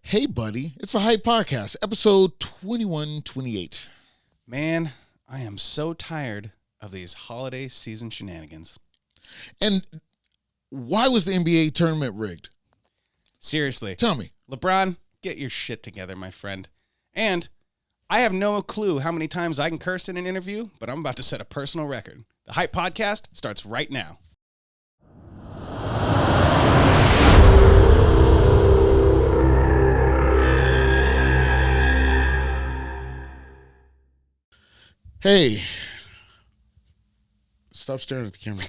Hey, buddy. It's the Hype Podcast, episode 2128. Man, I am so tired of these holiday season shenanigans. And why was the NBA tournament rigged? Seriously. Tell me. LeBron, get your shit together, my friend. And I have no clue how many times I can curse in an interview, but I'm about to set a personal record. The Hype Podcast starts right now. Hey. Stop staring at the camera.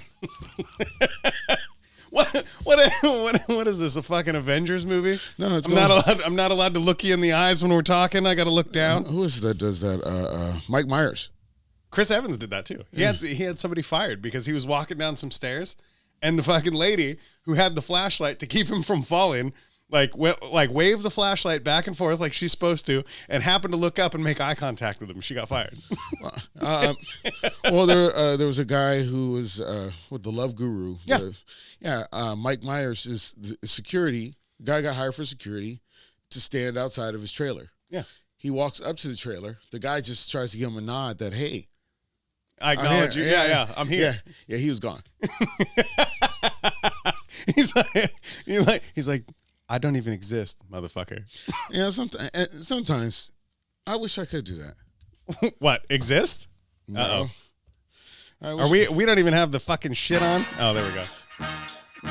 What is this? A fucking Avengers movie? No, it's I'm not allowed to look you in the eyes when we're talking. I got to look down. Who is that does that? Mike Myers. Chris Evans did that too. He had somebody fired because he was walking down some stairs, and the fucking lady who had the flashlight to keep him from falling, waved the flashlight back and forth like she's supposed to, and happened to look up and make eye contact with him. She got fired. Well, there was a guy who was with the Love Guru. Yeah. Mike Myers is the security. Guy got hired for security to stand outside of his trailer. Yeah. He walks up to the trailer. The guy just tries to give him a nod that, hey, I acknowledge you. Yeah, I'm here. Yeah, he was gone. He's like, I don't even exist, motherfucker. Yeah, sometimes I wish I could do that. What, exist? No. Uh-oh. We don't even have the fucking shit on? Oh, there we go.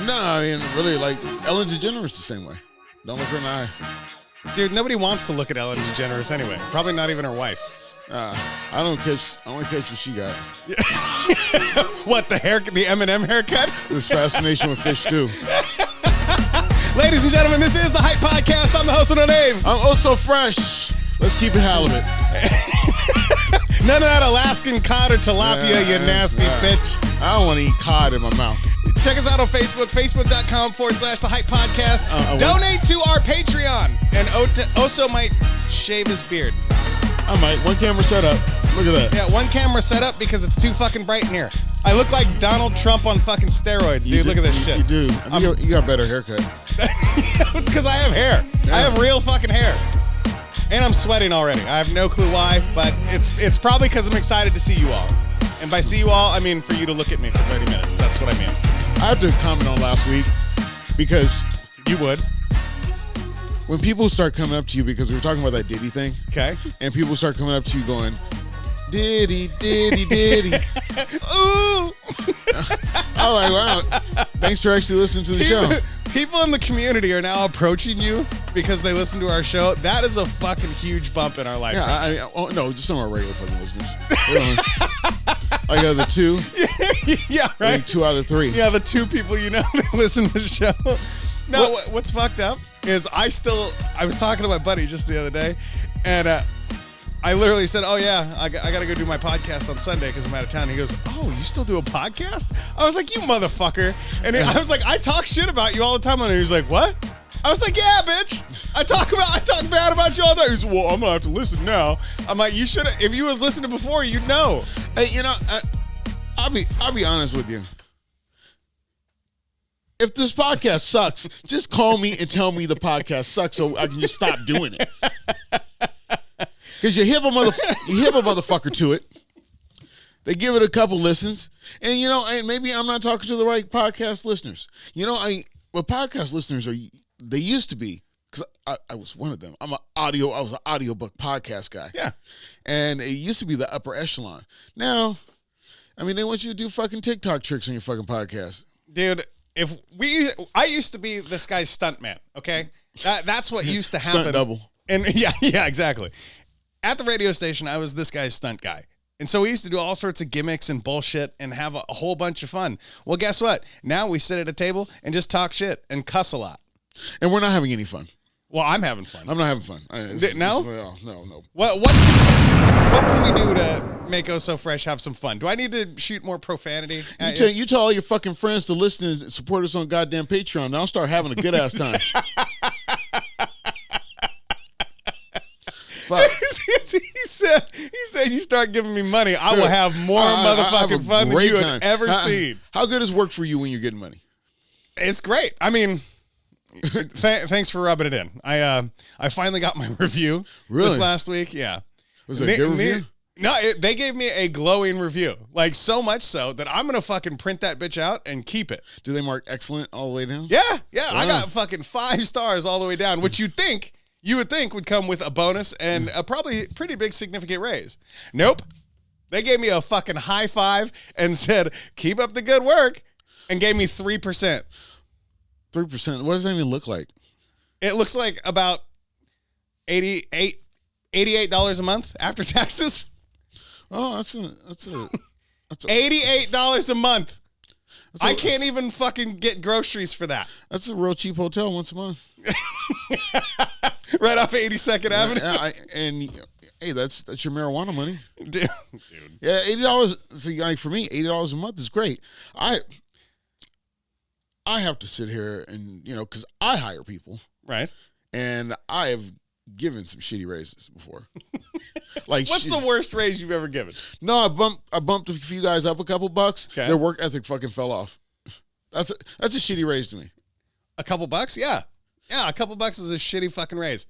No, I mean, really, like, Ellen DeGeneres the same way. Don't look her in the eye. Dude, nobody wants to look at Ellen DeGeneres anyway. Probably not even her wife. I want to catch what she got. What, the Eminem haircut? This fascination with fish, too. Ladies and gentlemen, this is the Hype Podcast. I'm the host with no name. I'm also fresh. Let's keep it halibut. None of that Alaskan cod or tilapia, you nasty bitch. I don't want to eat cod in my mouth. Check us out on Facebook, facebook.com/the Hype Podcast. Donate to our Patreon. And Oso might shave his beard. I might. One camera set up. Look at that. Yeah, one camera set up because it's too fucking bright in here. I look like Donald Trump on fucking steroids, dude. Look at this shit. You do. You got a better haircut. It's because I have hair. Yeah. I have real fucking hair. And I'm sweating already. I have no clue why, but it's probably because I'm excited to see you all. And by see you all, I mean for you to look at me for 30 minutes. That's what I mean. I have to comment on last week because you would. When people start coming up to you, because we were talking about that Diddy thing. Okay. And people start coming up to you going, Diddy, Diddy, Diddy. Ooh. I'm like, wow. Thanks for actually listening to the show. People in the community are now approaching you because they listen to our show. That is a fucking huge bump in our life. Yeah, no, just some of our regular fucking listeners. Like the two. Yeah, right. Like 2 out of 3. Yeah, the 2 people you know that listen to the show. No, what's fucked up is I was talking to my buddy just the other day, and I literally said, oh yeah, I got to go do my podcast on Sunday because I'm out of town. And he goes, oh, you still do a podcast? I was like, you motherfucker. And I was like, I talk shit about you all the time. And he was like, what? I was like, yeah, bitch. I talk bad about you all the time. He was, well, I'm going to have to listen now. I'm like, you should have, if you was listening before, you'd know. Hey, I'll be honest with you. If this podcast sucks, just call me and tell me the podcast sucks so I can just stop doing it. Because you hip a motherfucker to it. They give it a couple listens. And, and maybe I'm not talking to the right podcast listeners. What podcast listeners they used to be, because I was one of them. I was an audiobook podcast guy. Yeah. And it used to be the upper echelon. Now, they want you to do fucking TikTok tricks on your fucking podcast. Dude, I used to be this guy's stuntman, okay? That's what used to happen. Stunt double. And yeah, exactly. At the radio station, I was this guy's stunt guy. And so we used to do all sorts of gimmicks and bullshit and have a whole bunch of fun. Well, guess what? Now we sit at a table and just talk shit and cuss a lot. And we're not having any fun. Well, I'm having fun. I'm not having fun. No? No. What can we do to make Oh So Fresh have some fun? Do I need to shoot more profanity? You tell all your fucking friends to listen and support us on goddamn Patreon. And I'll start having a good ass time. Fuck. He said you start giving me money, I will have more motherfucking fun than you have ever seen. How good is work for you when you're getting money? It's great. Thanks for rubbing it in. I finally got my review Really? this last week. Yeah. Was it a good review? No, they gave me a glowing review. Like, so much so that I'm going to fucking print that bitch out and keep it. Do they mark excellent all the way down? Yeah. I Wow. got fucking 5 stars all the way down, which you would think would come with a bonus and a probably pretty big significant raise. Nope. They gave me a fucking high five and said, keep up the good work, and gave me 3%. 3%. What does that even look like? It looks like about $88 a month after taxes. Oh, that's a $88 a month. I can't even fucking get groceries for that. That's a real cheap hotel once a month. Right off 82nd Avenue. And hey, that's your marijuana money. Dude. Yeah, $80. See, like for me, $80 a month is great. I have to sit here and because I hire people, Right. and I have given some shitty raises before. Like, What's the worst raise you've ever given? No, I bumped a few guys up a couple bucks. Okay. Their work ethic fucking fell off. That's a shitty raise to me. A couple bucks? Yeah. Yeah, a couple bucks is a shitty fucking raise.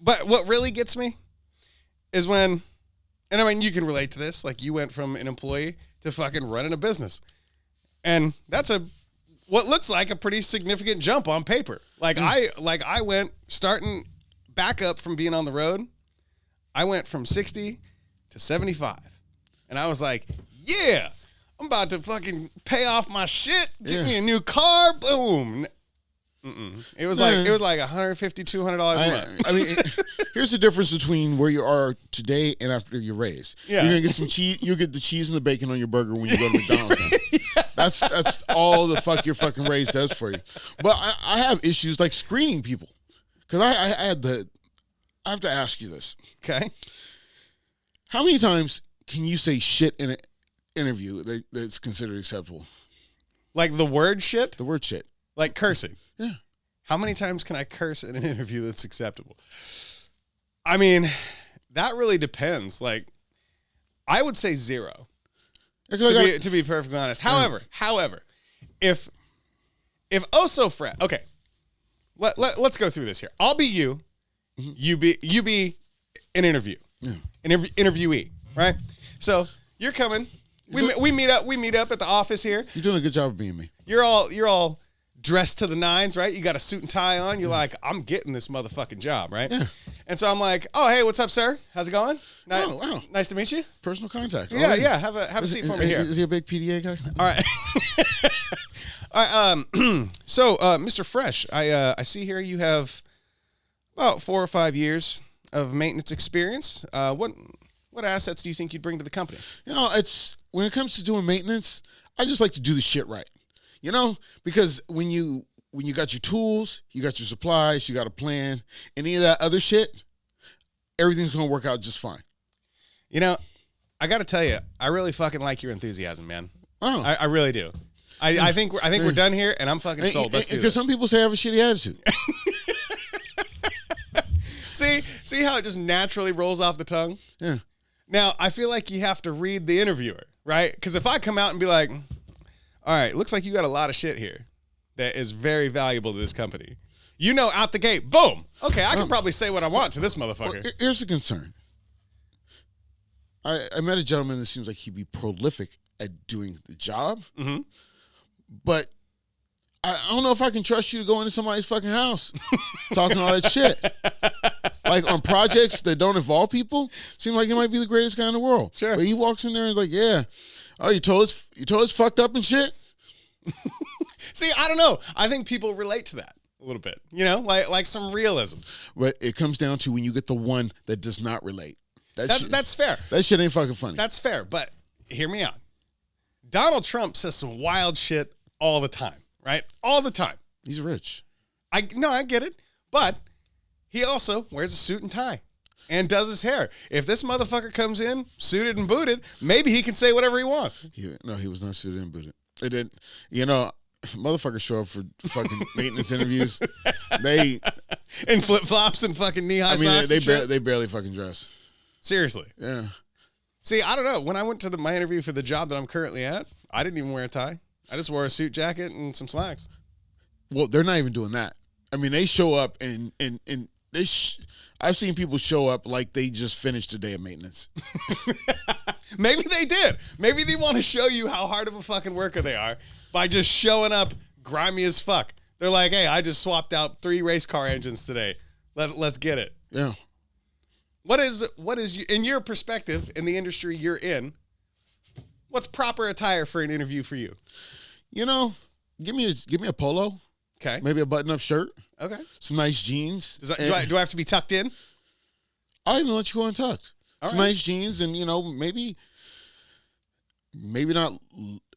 But what really gets me is when, and I mean, you can relate to this, like you went from an employee to fucking running a business. And that's what looks like a pretty significant jump on paper. Like I went starting back up from being on the road. I went from 60 to 75. And I was like, yeah, I'm about to fucking pay off my shit, get me a new car, boom. It was like $150, $200 a month. I mean, here's the difference between where you are today and after your raise. Yeah. You're gonna get some cheese. You'll get the cheese and the bacon on your burger when you go to McDonald's. Now. That's all the fuck your fucking raise does for you. But I have issues like screening people because I have to ask you this. Okay. How many times can you say shit in an interview that's considered acceptable? Like the word shit? The word shit. Like cursing. Yeah. How many times can I curse in an interview that's acceptable? I mean, that really depends. Like, I would say 0. To be perfectly honest. However, if so Fred, okay, let's go through this here. I'll be you, you be an interview, an interviewee, right? So you're coming. We meet up at the office here. You're doing a good job of being me. You're all dressed to the nines, right? You got a suit and tie on. You're like, I'm getting this motherfucking job, right? Yeah. And so I'm like, oh, hey, what's up, sir? How's it going? Oh, wow. Nice to meet you. Personal contact. Yeah, yeah. Have a seat for me here. Is he a big PDA guy? All right. All right. So, Mr. Fresh, I see here you have about 4 or 5 years of maintenance experience. What assets do you think you'd bring to the company? It's when it comes to doing maintenance, I just like to do the shit right. Because when you got your tools, you got your supplies, you got a plan, any of that other shit, everything's gonna work out just fine. I got to tell you, I really fucking like your enthusiasm, man. Oh, I really do. I think we're done here, and I'm fucking sold. Let's do this. Because some people say I have a shitty attitude. See how it just naturally rolls off the tongue? Yeah. Now, I feel like you have to read the interviewer, right? Because if I come out and be like, all right, looks like you got a lot of shit here that is very valuable to this company. Out the gate, boom. Okay, I can probably say what I want to this motherfucker. Well, here's the concern. I met a gentleman that seems like he'd be prolific at doing the job, but I don't know if I can trust you to go into somebody's fucking house talking all that shit. Like on projects that don't involve people, seem like he might be the greatest guy in the world. Sure. But he walks in there and is like, yeah, oh, you told us fucked up and shit? See, I don't know. I think people relate to that a little bit, like some realism. But it comes down to when you get the one that does not relate. That's fair. That shit ain't fucking funny. That's fair, but hear me out. Donald Trump says some wild shit all the time, right? All the time. He's rich. I get it, but he also wears a suit and tie and does his hair. If this motherfucker comes in suited and booted, maybe he can say whatever he wants. No, he was not suited and booted. It didn't. Motherfuckers show up for fucking maintenance interviews. They in flip flops and fucking knee high socks. They barely fucking dress. Seriously. Yeah. See, I don't know. When I went to my interview for the job that I'm currently at, I didn't even wear a tie. I just wore a suit jacket and some slacks. Well, they're not even doing that. I mean, they show up and they. I've seen people show up like they just finished a day of maintenance. Maybe they did. Maybe they want to show you how hard of a fucking worker they are by just showing up grimy as fuck. They're like, hey, I just swapped out 3 race car engines today. Let's get it. Yeah. What is in your perspective in the industry you're in? What's proper attire for an interview for you? You know, give me a polo. Okay. Maybe a button-up shirt. Okay. Some nice jeans. Do I have to be tucked in? I'll even let you go untucked. All Some right. nice jeans, and maybe not.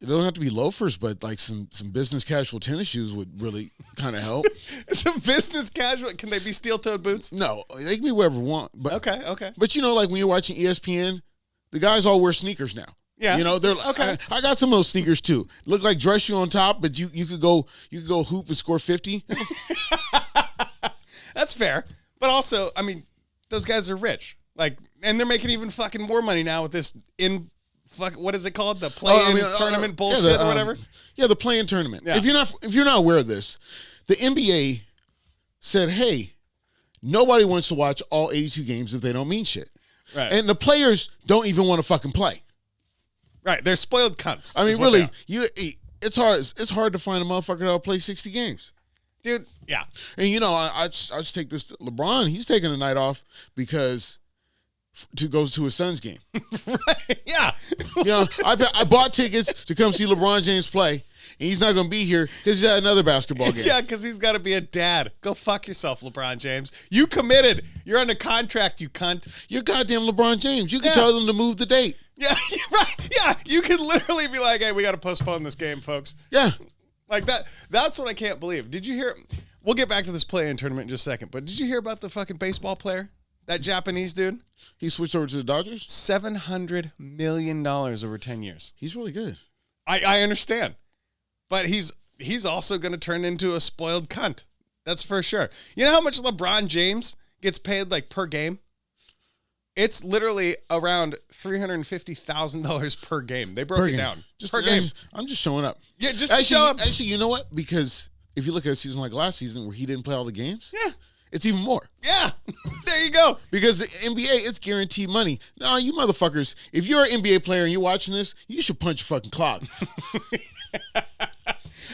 It don't have to be loafers, but like some business casual tennis shoes would really kind of help. Some business casual. Can they be steel-toed boots? No, they can be whatever we want. But Okay. But like when you're watching ESPN, the guys all wear sneakers now. Yeah. They're Okay. I got some of those sneakers too. Look like dress shoe on top, but you could go hoop and score 50. That's fair. But also, I mean, those guys are rich. Like, and they're making even fucking more money now with this what is it called? The play-in tournament bullshit or whatever? Yeah, the play-in tournament. Yeah. If you're not aware of this, the NBA said, hey, nobody wants to watch all 82 games if they don't mean shit. Right. And the players don't even want to fucking play. Right. They're spoiled cunts. I is mean, what really, they are. it's hard to find a motherfucker that'll play 60 games. Dude, yeah. And I just take this to LeBron. He's taking a night off because to go to his son's game. Right. Yeah. I bought tickets to come see LeBron James play, and he's not going to be here because he's at another basketball game. Yeah, because he's got to be a dad. Go fuck yourself, LeBron James. You committed. You're under contract, you cunt. You're goddamn LeBron James. You can tell them to move the date. Yeah, right. Yeah, you can literally be like, hey, we got to postpone this game, folks. Yeah. Like that. That's what I can't believe. Did you hear? We'll get back to this play-in tournament in just a second, but did you hear about the fucking baseball player? That Japanese dude? He switched over to the Dodgers? $700 million over 10 years. He's really good. I understand. But he's also going to turn into a spoiled cunt. That's for sure. You know how much LeBron James gets paid like per game? It's literally around $350,000 per game. They broke it down. Just per game. I'm just showing up. Yeah, just to show up. Actually, you know what? Because if you look at a season like last season where he didn't play all the games, Yeah. it's even more. Yeah. There you go. Because the NBA, it's guaranteed money. No, you motherfuckers, if you're an NBA player and you're watching this, you should punch your fucking clock.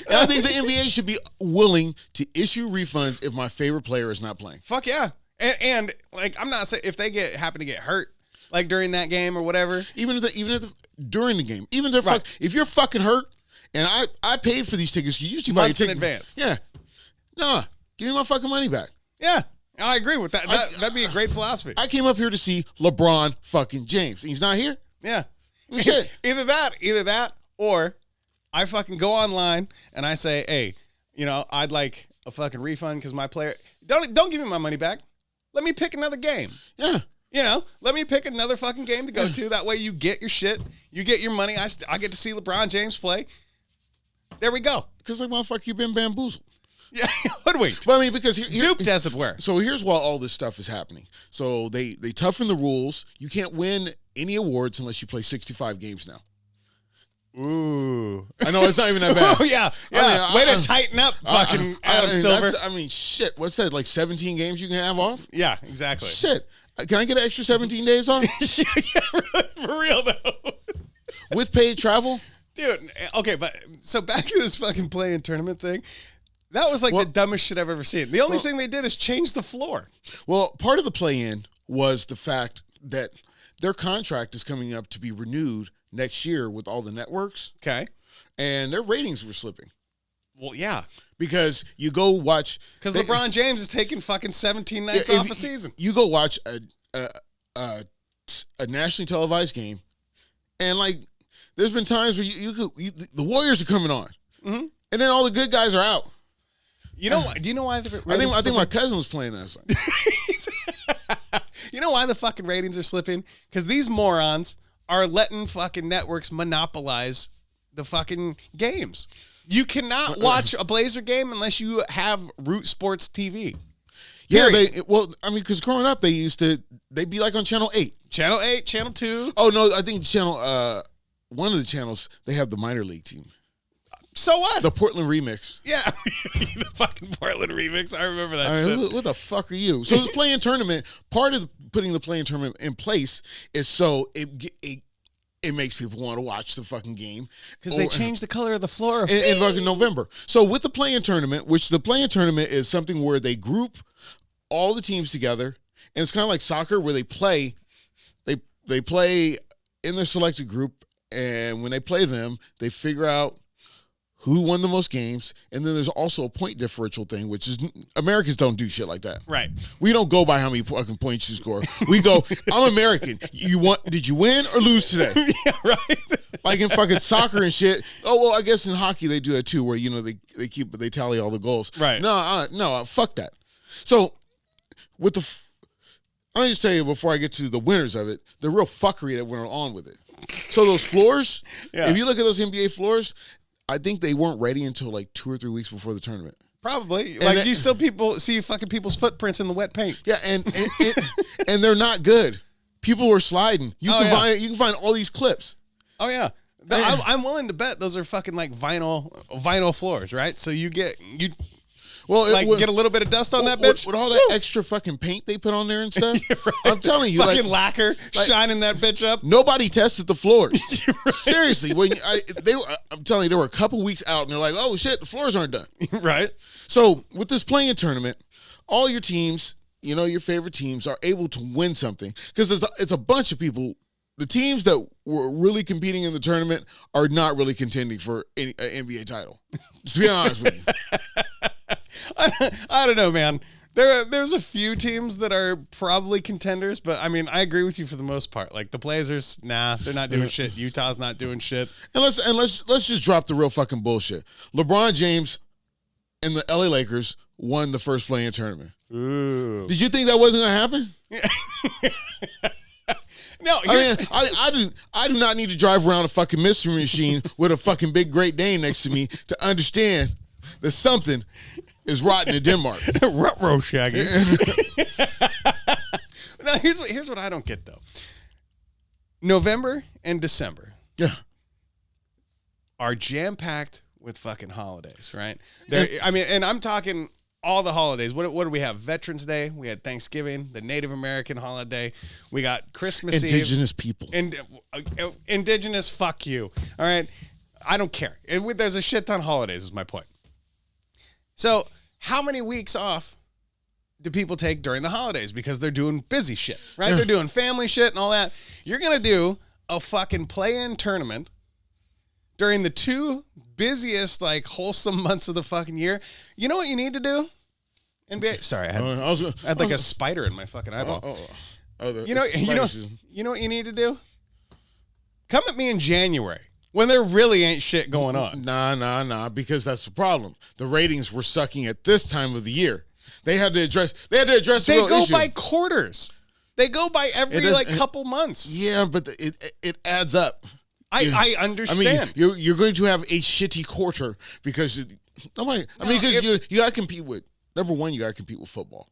I think the NBA should be willing to issue refunds if my favorite player is not playing. Fuck yeah. And like, I'm not saying if they happen to get hurt, like during that game or whatever. Even if during the game, even if if you're fucking hurt, and I paid for these tickets, you usually buy your Months in tickets advance. Yeah, no, give me my fucking money back. Yeah, I agree with that. That'd be a great philosophy. I came up here to see LeBron fucking James, and he's not here. Yeah, Shit. either that, or I fucking go online and I say, hey, I'd like a fucking refund because my player don't give me my money back. Let me pick another game. Yeah. Let me pick another fucking game to go to. That way you get your shit. You get your money. I get to see LeBron James play. There we go. Because like motherfucker, you've been bamboozled. Yeah, hoodwinked. But I mean, because Duped, as it were. So here's why all this stuff is happening. So they toughen the rules. You can't win any awards unless you play 65 games now. Ooh. I know it's not even that bad. Oh, yeah. I mean, way to tighten up, fucking Adam Silver. I mean, shit. What's that? Like 17 games you can have off? Yeah, exactly. Shit. Can I get an extra 17 days off? Yeah, for real, though. With paid travel? Dude, okay, but so back to this fucking play-in tournament thing. That was like the dumbest shit I've ever seen. The only thing they did is change the floor. Well, part of the play-in was the fact that their contract is coming up to be renewed next year with all the networks. Okay. And their ratings were slipping. Well, yeah. Because you go watch... Because LeBron James is taking fucking 17 nights off a season. You go watch a nationally televised game, and like, there's been times where the Warriors are coming on, and then all the good guys are out. You know? Do you know why? I think my cousin was playing that song. You know why the fucking ratings are slipping? Because these morons are letting fucking networks monopolize the fucking games. You cannot watch a Blazer game unless you have Root Sports TV. Yeah, because growing up they'd be like on Channel 8. Channel 8, Channel 2. Oh no, I think one of the channels they have the minor league team. So what? The Portland remix. Yeah, the fucking Portland remix. I remember that shit. What the fuck are you? So this play-in tournament, part of putting the play-in tournament in place is so it makes people want to watch the fucking game. Because they changed the color of the floor. In fucking November. So with the play-in tournament, which the play-in tournament is something where they group all the teams together, and it's kind of like soccer where they play in their selected group, and when they play them, they figure out who won the most games, and then there's also a point differential thing, which is Americans don't do shit like that. Right. We don't go by how many fucking points you score. We go, I'm American. Did you win or lose today? Yeah, right. Like in fucking soccer and shit. Oh well, I guess in hockey they do that too, where they tally all the goals. Right. No, fuck that. So with I'll just tell you before I get to the winners of it, the real fuckery that went on with it. So those floors, if you look at those NBA floors, I think they weren't ready until like 2 or 3 weeks before the tournament. Probably. Like you still see fucking people's footprints in the wet paint. Yeah, and they're not good. People were sliding. You can find all these clips. Oh yeah. I'm willing to bet those are fucking like vinyl floors, right? So you get a little bit of dust on that bitch. With all that extra fucking paint they put on there and stuff. Right. I'm telling you, fucking lacquer shining that bitch up. Nobody tested the floors. Right. Seriously, I'm telling you, they were a couple weeks out and they're like, oh shit, the floors aren't done. Right. So with this play-in tournament, all your teams, your favorite teams are able to win something because it's a bunch of people. The teams that were really competing in the tournament are not really contending for an NBA title. Just to be honest with you. I don't know, man. There's a few teams that are probably contenders, but I mean, I agree with you for the most part. Like the Blazers, nah, they're not doing shit. Utah's not doing shit. And let's just drop the real fucking bullshit. LeBron James and the LA Lakers won the first play-in tournament. Ooh. Did you think that wasn't gonna happen? No, I do not need to drive around a fucking mystery machine with a fucking big Great Dane next to me to understand that something is rotten in Denmark. Ruh-roh, Shaggy. Now, here's what I don't get, though. November and December are jam-packed with fucking holidays, right? And I'm talking all the holidays. What do we have? Veterans Day. We had Thanksgiving, the Native American holiday. We got Christmas Indigenous people. Indigenous, fuck you. All right? I don't care. There's a shit ton of holidays is my point. So how many weeks off do people take during the holidays? Because they're doing busy shit, right? Yeah. They're doing family shit and all that. You're going to do a fucking play-in tournament during the 2 busiest, like, wholesome months of the fucking year. You know what you need to do? NBA. Sorry, I had like a spider in my fucking eyeball. You know what you need to do? Come at me in January when there really ain't shit going on. Nah, because that's the problem. The ratings were sucking at this time of the year. They had to address the real issue. They go by quarters. They go by every couple months. Yeah, but it adds up. I understand. I mean, you're going to have a shitty quarter because you got to compete with, number one, you got to compete with football.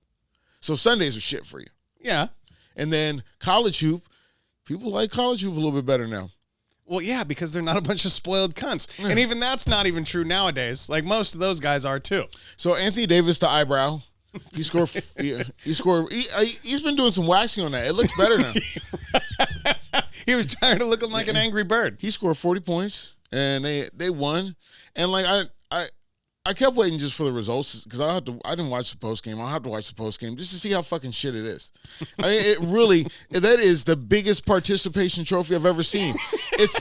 So Sundays are shit for you. Yeah. And then college hoop, people like college hoop a little bit better now. Well, yeah, because they're not a bunch of spoiled cunts. Yeah. And even that's not even true nowadays. Like most of those guys are too. So Anthony Davis, the eyebrow, he's been doing some waxing on that. It looks better now. He was tired of looking like an angry bird. He scored 40 points, and they won. And like I kept waiting just for the results because I didn't watch the post game. I'll have to watch the post game just to see how fucking shit it is. I mean, that is the biggest participation trophy I've ever seen. It's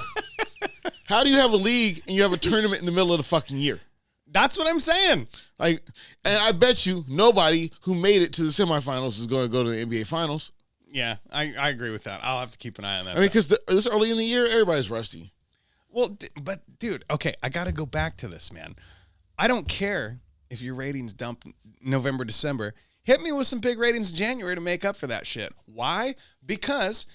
how do you have a league and you have a tournament in the middle of the fucking year? That's what I'm saying. Like, and I bet you nobody who made it to the semifinals is going to go to the NBA Finals. Yeah, I agree with that. I'll have to keep an eye on that. I mean, because this early in the year, everybody's rusty. Well, but dude, okay, I got to go back to this, man. I don't care if your ratings dump November, December. Hit me with some big ratings in January to make up for that shit. Why? Because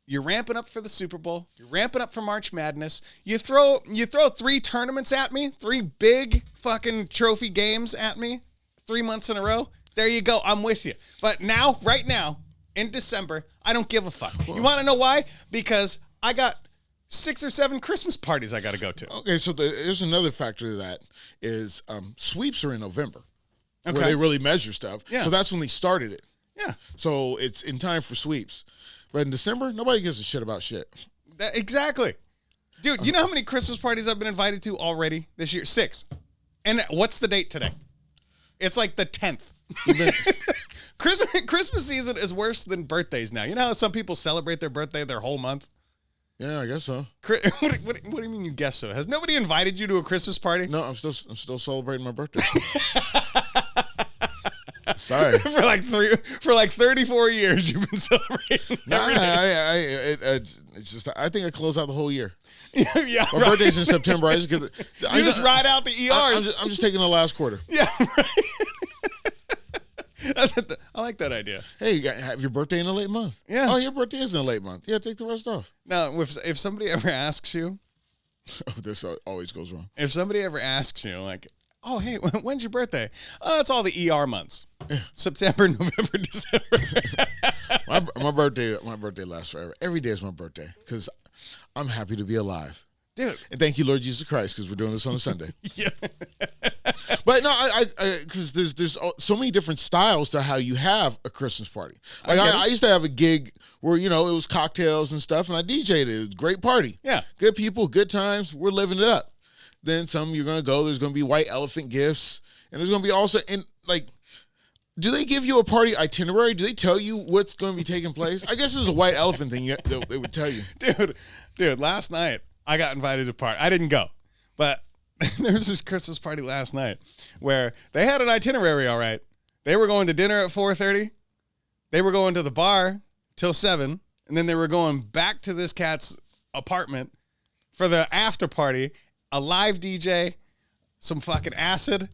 you're ramping up for the Super Bowl. You're ramping up for March Madness. You throw 3 tournaments at me, 3 big fucking trophy games at me, 3 months in a row. There you go. I'm with you. But now, right now, in December, I don't give a fuck. You want to know why? Because I got 6 or 7 Christmas parties I got to go to. Okay, so there's another factor to that is sweeps are in November, Okay. where they really measure stuff. Yeah. So that's when they started it. Yeah. So it's in time for sweeps. But in December, nobody gives a shit about shit. Exactly. Dude, you know how many Christmas parties I've been invited to already this year? 6. And what's the date today? It's like the 10th. Christmas season is worse than birthdays now. You know how some people celebrate their birthday their whole month? Yeah, I guess so. What do you mean you guess so? Has nobody invited you to a Christmas party? No, I'm still celebrating my birthday. Sorry. for like 34 years you've been celebrating. Nah, it's just I think I close out the whole year. Yeah, My right. birthday's in September. I just get You just ride out the ERs. I'm just taking the last quarter. Yeah, right. I like that idea. Hey, you have your birthday in a late month. Yeah. Oh, your birthday is in a late month. Yeah, take the rest off. Now, if somebody ever asks you, Oh, this always goes wrong. if somebody ever asks you, like, oh, hey, when's your birthday? Oh, it's all the ER months. September, November, December. My birthday lasts forever. Every day is my birthday because I'm happy to be alive. Dude. And thank you, Lord Jesus Christ, because we're doing this on a Sunday. Yeah. But no, because there's so many different styles to how you have a Christmas party. Like I used to have a gig where it was cocktails and stuff, and I DJ'd it. It was a great party. Yeah. Good people, good times. We're living it up. Then some you're gonna go. There's gonna be white elephant gifts, and there's gonna be also do they give you a party itinerary? Do they tell you what's going to be taking place? I guess it's a white elephant thing. They would tell you. Dude, last night I got invited to a party. I didn't go, but there was this Christmas party last night where they had an itinerary, all right. They were going to dinner at 4:30. They were going to the bar till 7, and then they were going back to this cat's apartment for the after party, a live DJ, some fucking acid,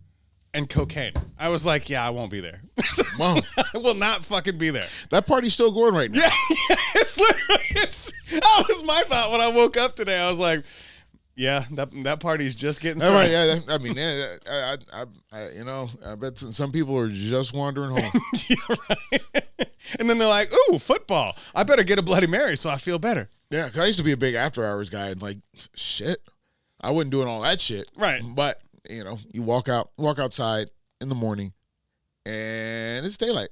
and cocaine. I was like, yeah, I won't be there. Wow. I will not fucking be there. That party's still going right now. Yeah, it's literally, that was my thought when I woke up today. I was like, yeah, that party's just getting started. Right, yeah, I mean, I bet some people are just wandering home. Yeah, right. And then they're like, ooh, football. I better get a Bloody Mary so I feel better. Yeah, because I used to be a big after hours guy, and shit, I wasn't doing all that shit. Right. But you walk outside in the morning, and it's daylight.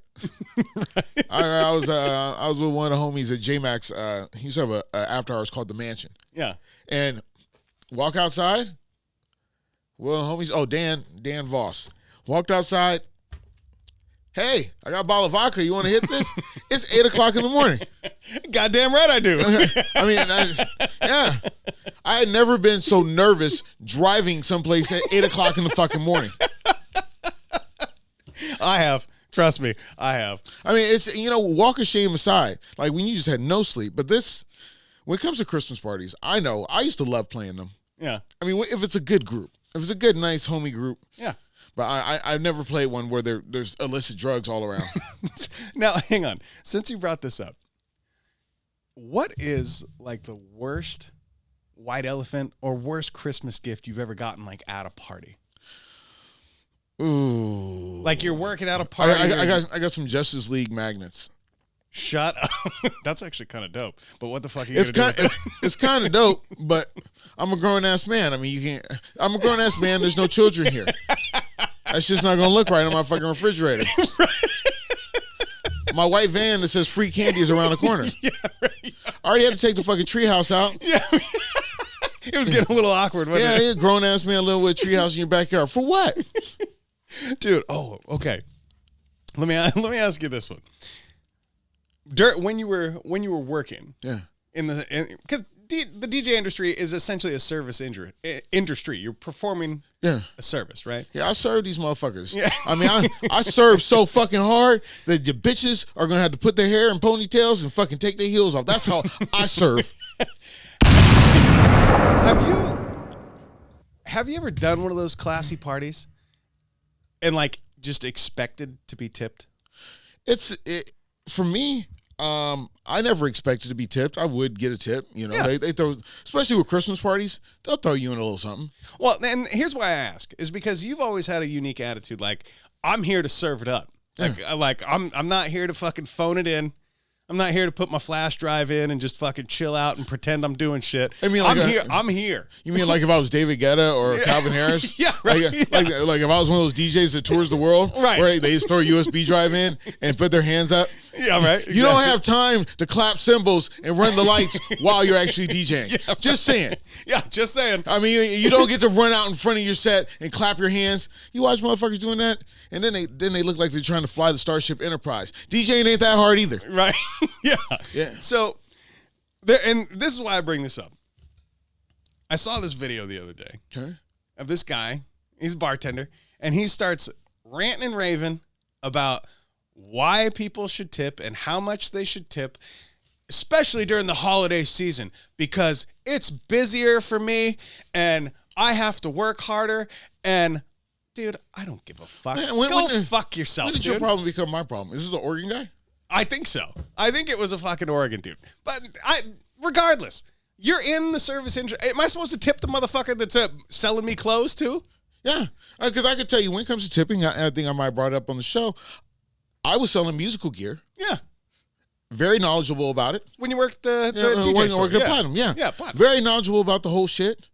Right. I was with one of the homies at J-Max. He used to have a after hours called The Mansion. Yeah. And walk outside. Well, homies. Oh, Dan Voss walked outside. Hey, I got a bottle of vodka. You want to hit this? It's 8:00 in the morning. Goddamn right I do. I mean, yeah. I had never been so nervous driving someplace at 8:00 in the fucking morning. I have. Trust me, I have. I mean, it's, walk of shame aside. Like when you just had no sleep. But when it comes to Christmas parties, I know I used to love playing them. Yeah. I mean, if it's a good group, if it's a good, nice, homie group. Yeah. But I've never played one where there's illicit drugs all around. Now, hang on. Since you brought this up, what is like the worst white elephant or worst Christmas gift you've ever gotten at a party? Ooh. Like you're working at a party. I got some Justice League magnets. Shut up. That's actually kind of dope. But what the fuck are you going to do with that? It's kind of dope, but I'm a grown-ass man. I mean, you can't... I'm a grown-ass man. There's no children here. That's just not going to look right on my fucking refrigerator. Right. My white van that says free candy is around the corner. Yeah, right. I already had to take the fucking treehouse out. Yeah. It was getting a little awkward, wasn't it? Yeah, grown-ass man living with a treehouse in your backyard. For what? Dude, okay. Let me ask you this one. When you were working, Yeah, because the DJ industry is essentially a service industry. You're performing yeah, a service, right? yeah. I serve these motherfuckers. Yeah. I mean, I serve so fucking hard that your bitches are gonna have to put their hair in ponytails and fucking take their heels off. That's how I serve. Have you ever done one of those classy parties and just expected to be tipped? For me. I never expected to be tipped. I would get a tip. Yeah. They throw, especially with Christmas parties, they'll throw you in a little something. Well, and here's why I ask is because you've always had a unique attitude. I'm here to serve it up. I'm not here to fucking phone it in. I'm not here to put my flash drive in and just fucking chill out and pretend I'm doing shit. I mean, like I'm here. You mean like if I was David Guetta or Calvin Harris? Yeah, right. Like if I was one of those DJs that tours the world, right? Where they just throw a USB drive in and put their hands up. Yeah, right. Exactly. You don't have time to clap cymbals and run the lights while you're actually DJing. Yeah, just saying. Yeah, just saying. I mean, you don't get to run out in front of your set and clap your hands. You watch motherfuckers doing that, and then they look like they're trying to fly the Starship Enterprise. DJing ain't that hard either. Right. Yeah. Yeah. So, and this is why I bring this up. I saw this video the other day of this guy. He's a bartender, and he starts ranting and raving about why people should tip and how much they should tip, especially during the holiday season, because it's busier for me and I have to work harder. And dude, I don't give a fuck. Man, Go fuck yourself. When did dude. your problem become my problem? Is this an Oregon guy? I think so. I think it was a fucking Oregon dude. But regardless, you're in the service industry. Am I supposed to tip the motherfucker that's selling me clothes too? Yeah, because I could tell you when it comes to tipping, I think I might have brought it up on the show. I was selling musical gear. Yeah. Very knowledgeable about it. When you worked the DJ store. At Platinum, yeah. Yeah, Platinum. Very knowledgeable about the whole shit.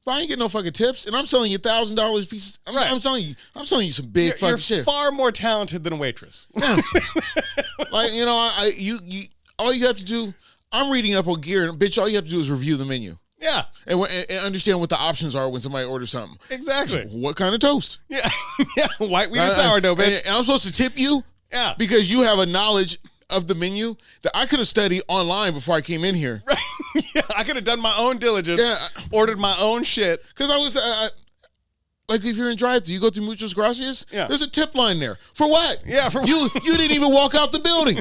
But I ain't getting no fucking tips, and I'm selling you $1,000 pieces. I'm selling you some big fucking shit. You're far more talented than a waitress. Yeah. Like, you know, you all you have to do, I'm reading up on gear, and bitch, all you have to do is review the menu. Yeah. And understand what the options are when somebody orders something. Exactly. What kind of toast? Yeah. Yeah. White wheat or sourdough, bitch. And I'm supposed to tip you? Yeah. Because you have a knowledge of the menu that I could have studied online before I came in here. Right. Yeah. I could have done my own diligence. Yeah. Ordered my own shit. Because I was, like if you're in drive-thru, you go through Muchos Gracias, yeah. There's a tip line there. For what? Yeah, for you didn't even walk out the building.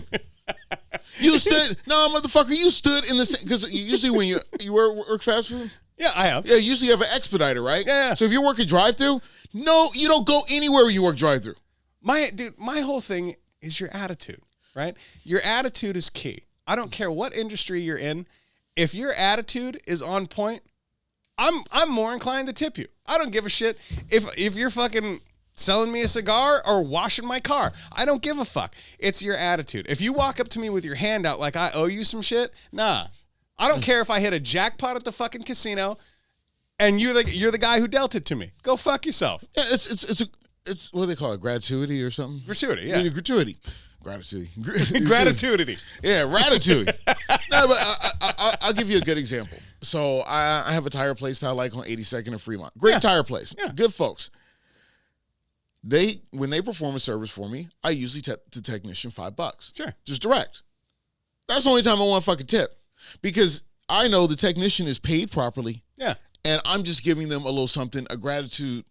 You stood, no, motherfucker, you stood in the same, because usually when you work fast food. Yeah, I have. Yeah, usually you have an expediter, right? Yeah. So if you're working drive-thru, no, you don't go anywhere where you work drive-thru. My whole thing is your attitude, right? Your attitude is key. I don't care what industry you're in. If your attitude is on point, I'm more inclined to tip you. I don't give a shit if you're fucking selling me a cigar or washing my car. I don't give a fuck. It's your attitude. If you walk up to me with your hand out like I owe you some shit, nah. I don't care if I hit a jackpot at the fucking casino and you're the guy who dealt it to me. Go fuck yourself. Yeah, it's what do they call it? Gratuity or something? Gratuity, yeah. Gratuity. Gratitude. Gratitude. Yeah, gratitude. No, but I'll give you a good example. So I have a tire place that I like on 82nd and Fremont. Great tire place. Yeah. Good folks. When they perform a service for me, I usually tip the technician $5. Sure. Just direct. That's the only time I want to fucking tip. Because I know the technician is paid properly. Yeah. And I'm just giving them a little something, a gratuity.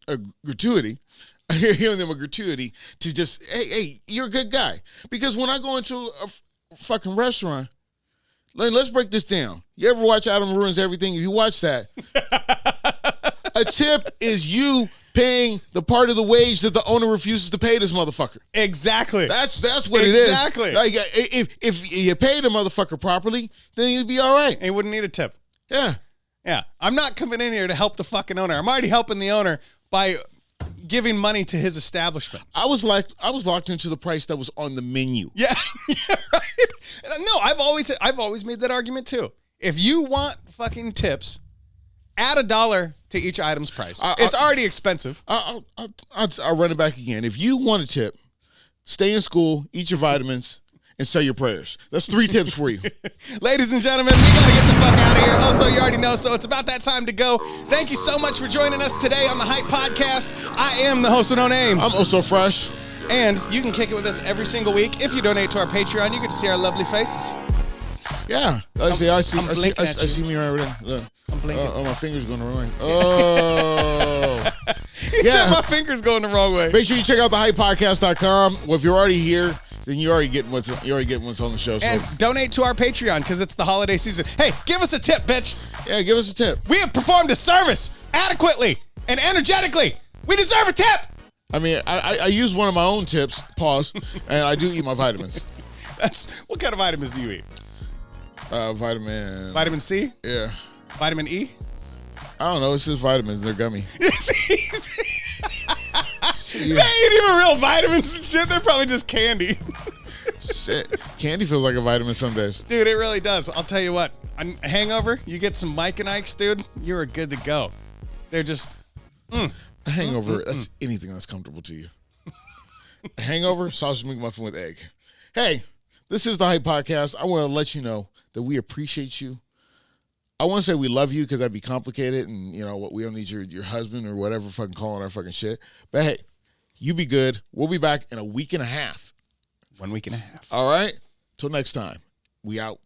Giving them a gratuity to just, hey, you're a good guy. Because when I go into a fucking restaurant, let's break this down. You ever watch Adam Ruins Everything? If you watch that, a tip is you paying the part of the wage that the owner refuses to pay this motherfucker. Exactly. That's what it is. Exactly. Like, if you pay the motherfucker properly, then you'd be all right. And you wouldn't need a tip. Yeah. Yeah. I'm not coming in here to help the fucking owner. I'm already helping the owner by giving money to his establishment. I was locked into the price that was on the menu. Yeah. Yeah, right. No, I've always made that argument too. If you want fucking tips, add $1 to each item's price. It's already expensive. I'll run it back again. If you want a tip, stay in school, eat your vitamins, and say your prayers. That's 3 tips for you. Ladies and gentlemen, we got to get the fuck out of here. Also, you already know, so it's about that time to go. Thank you so much for joining us today on the Hype Podcast. I am the host with no name. I'm also fresh. And you can kick it with us every single week. If you donate to our Patreon, you get to see our lovely faces. Yeah. I see me right over there. Look. I'm blinking. Oh, my finger's going the wrong way. Oh. He said my finger's going the wrong way. Make sure you check out thehypepodcast.com. Well, if you're already here, then you're already getting what's on the show. So. And donate to our Patreon because it's the holiday season. Hey, give us a tip, bitch. Yeah, give us a tip. We have performed a service adequately and energetically. We deserve a tip. I mean, I use one of my own tips, pause, and I do eat my vitamins. What kind of vitamins do you eat? Vitamin C? Yeah. Vitamin E? I don't know. It's just vitamins. They're gummy. They ain't even real vitamins and shit. They're probably just candy. Shit. Candy feels like a vitamin some days. Dude, it really does. I'll tell you what. A hangover, you get some Mike and Ike's, dude, you're good to go. They're just... A hangover, that's anything that's comfortable to you. A hangover, sausage McMuffin with egg. Hey, this is the Hype Podcast. I want to let you know that we appreciate you. I want to say we love you because that'd be complicated and, you know, what we don't need your husband or whatever fucking calling our fucking shit. But hey, you be good. We'll be back in a week and a half. 1 week and a half. All right? Till next time. We out.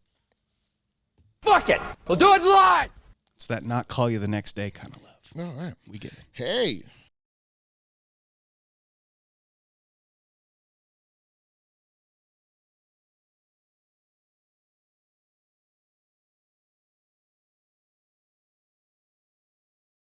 Fuck it. We'll do it live. It's that not call you the next day kind of love. All right. We get it. Hey.